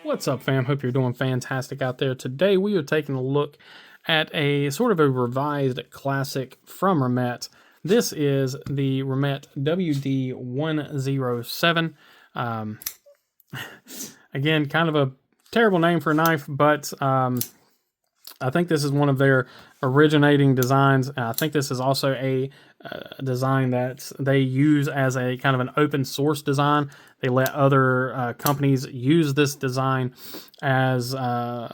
What's up, fam? Hope you're doing fantastic out there. Today we are taking a look at a sort of a revised classic from Remette. This is the Remette WD107. Again, kind of a terrible name for a knife, but I think this is one of their originating designs. I think this is also a design that they use as a kind of an open source design. They let other companies use this design as to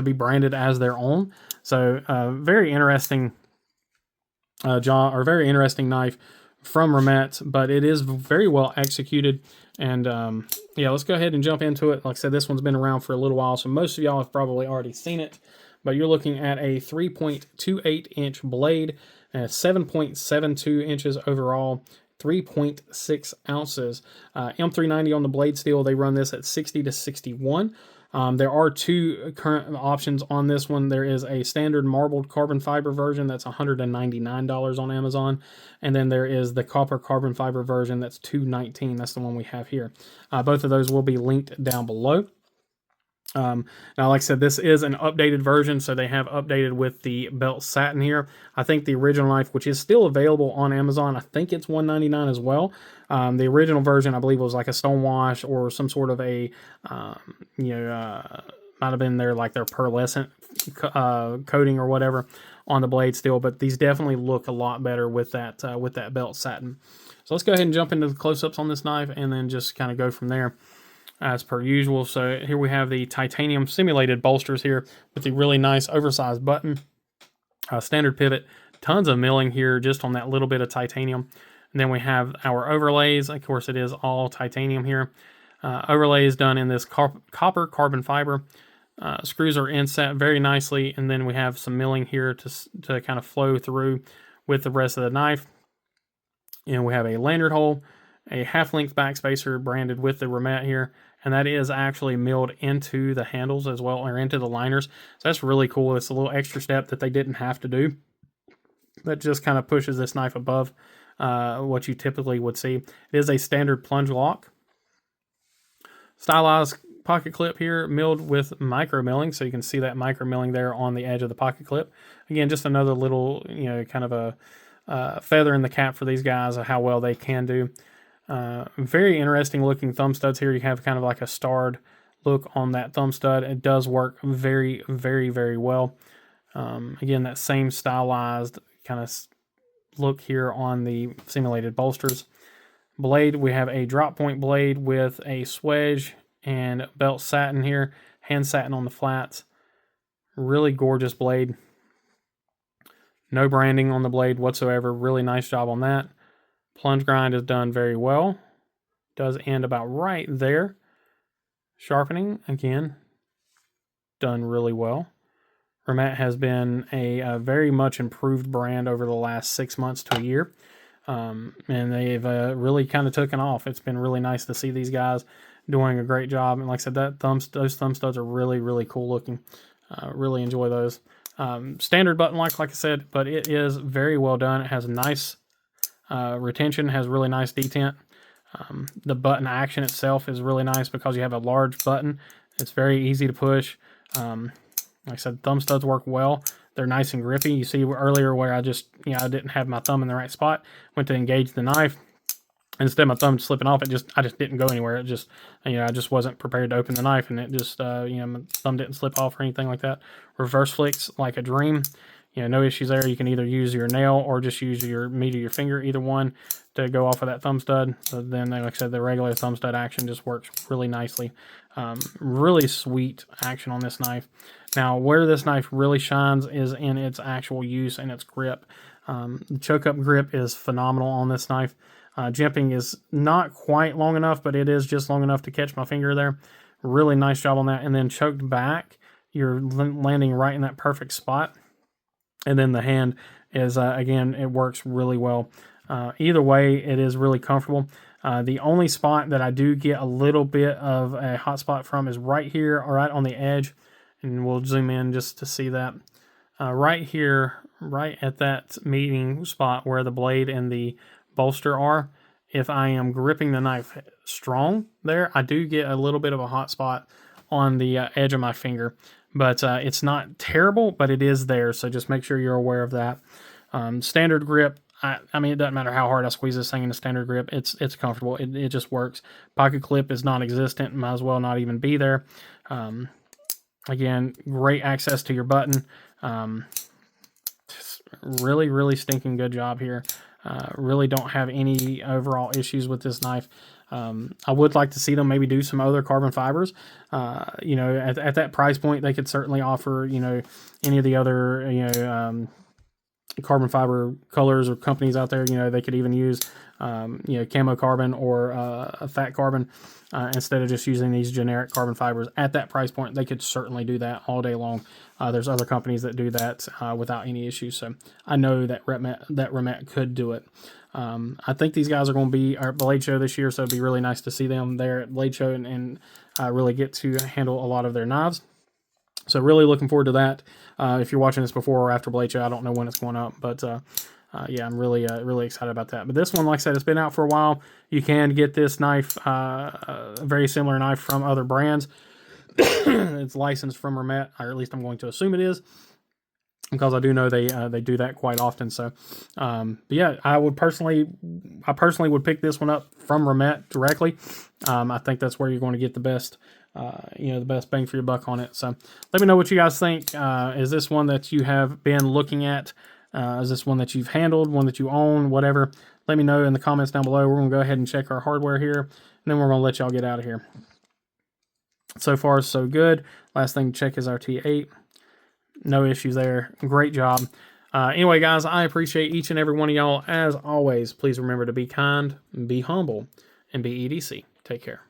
be branded as their own. So very interesting very interesting knife from Remette, but it is very well executed. And yeah, let's go ahead and jump into it. Like I said, this one's been around for a little while, so most of y'all have probably already seen it. But you're looking at a 3.28 inch blade and 7.72 inches overall, 3.6 ounces. M390 on the blade steel. They run this at 60 to 61. There are two current options on this one. There is a standard marbled carbon fiber version that's $199 on Amazon, and then there is the copper carbon fiber version that's $219. That's the one we have here. Both of those will be linked down below. Now, like I said, this is an updated version, so they have updated with the belt satin here. I think the original knife, which is still available on Amazon, I think it's $199 as well. The original version, I believe, was like a stonewash or some sort of a, might have been their pearlescent coating or whatever on the blade steel. But these definitely look a lot better with that belt satin. So let's go ahead and jump into the close-ups on this knife, and then just kind of go from there, as per usual. So here we have the titanium simulated bolsters here with the really nice oversized button, standard pivot, tons of milling here just on that little bit of titanium. And then we have our overlays. Of course, it is all titanium here. Overlays done in this copper carbon fiber. Screws are inset very nicely, and then we have some milling here to kind of flow through with the rest of the knife. And we have a lanyard hole, a half-length backspacer branded with the Remette here, and that is actually milled into the handles as well, or into the liners. So that's really cool. It's a little extra step that they didn't have to do, that just kind of pushes this knife above what you typically would see. It is a standard plunge lock. Stylized pocket clip here, milled with micro milling, so you can see that micro milling there on the edge of the pocket clip. Again, just another little, kind of a feather in the cap for these guys of how well they can do. Very interesting looking thumb studs here. You have kind of like a starred look on that thumb stud. It does work very, very, very well. Again, that same stylized kind of look here on the simulated bolsters. Blade, we have a drop point blade with a swedge and belt satin here, hand satin on the flats. Really gorgeous blade. No branding on the blade whatsoever. Really nice job on that. Plunge grind is done very well. Does end about right there. Sharpening, again, done really well. Remette has been a very much improved brand over the last 6 months to a year. And they've really kind of taken off. It's been really nice to see these guys doing a great job. And like I said, those thumb studs are really, really cool looking. Really enjoy those. Standard button lock, like I said, but it is very well done. It has nice retention, has really nice detent. The button action itself is really nice because you have a large button. It's very easy to push. Like I said, thumb studs work well. They're nice and grippy. You see earlier where I just, I didn't have my thumb in the right spot. Went to engage the knife. Instead of my thumb slipping off, I just didn't go anywhere. It just, I just wasn't prepared to open the knife, and it just, my thumb didn't slip off or anything like that. Reverse flicks like a dream. No issues there. You can either use your nail or just use your meat or your finger, either one, to go off of that thumb stud. So then, like I said, the regular thumb stud action just works really nicely. Really sweet action on this knife. Now, where this knife really shines is in its actual use and its grip. The choke-up grip is phenomenal on this knife. Jimping is not quite long enough, but it is just long enough to catch my finger there. Really nice job on that. And then choked back, you're landing right in that perfect spot. And then the hand is, again, it works really well. Either way, it is really comfortable. The only spot that I do get a little bit of a hot spot from is right here, or right on the edge. And we'll zoom in just to see that. Right here, right at that meeting spot where the blade and the bolster are, if I am gripping the knife strong there, I do get a little bit of a hot spot on the edge of my finger, but it's not terrible, but it is there. So just make sure you're aware of that. Standard grip. I mean, it doesn't matter how hard I squeeze this thing in a standard grip. It's comfortable. It just works. Pocket clip is non-existent. Might as well not even be there. Again, great access to your button. Really, really stinking good job here. Really don't have any overall issues with this knife. I would like to see them maybe do some other carbon fibers. You know, at that price point, they could certainly offer, you know, any of the other, you know, carbon fiber colors or companies out there. You know, they could even use, you know, camo carbon or a fat carbon instead of just using these generic carbon fibers. At that price point, they could certainly do that all day long. There's other companies that do that without any issues. So I know that Remette could do it. I think these guys are going to be at Blade Show this year, so it'd be really nice to see them there at Blade Show and really get to handle a lot of their knives. So really looking forward to that. If you're watching this before or after Blade Show, I don't know when it's going up, but yeah, I'm really really excited about that. But this one, like I said, it's been out for a while. You can get this knife, a very similar knife from other brands. It's licensed from Remette, or at least I'm going to assume it is, because I do know they do that quite often. So, but yeah, I personally would pick this one up from Remette directly. I think that's where you're going to get the best, you know, the best bang for your buck on it. So, let me know what you guys think. Is this one that you have been looking at? Is this one that you've handled, one that you own, whatever? Let me know in the comments down below. We're going to go ahead and check our hardware here, and then we're going to let y'all get out of here. So far, so good. Last thing to check is our T8. No issues there. Great job. Anyway, guys, I appreciate each and every one of y'all. As always, please remember to be kind, be humble, and be EDC. Take care.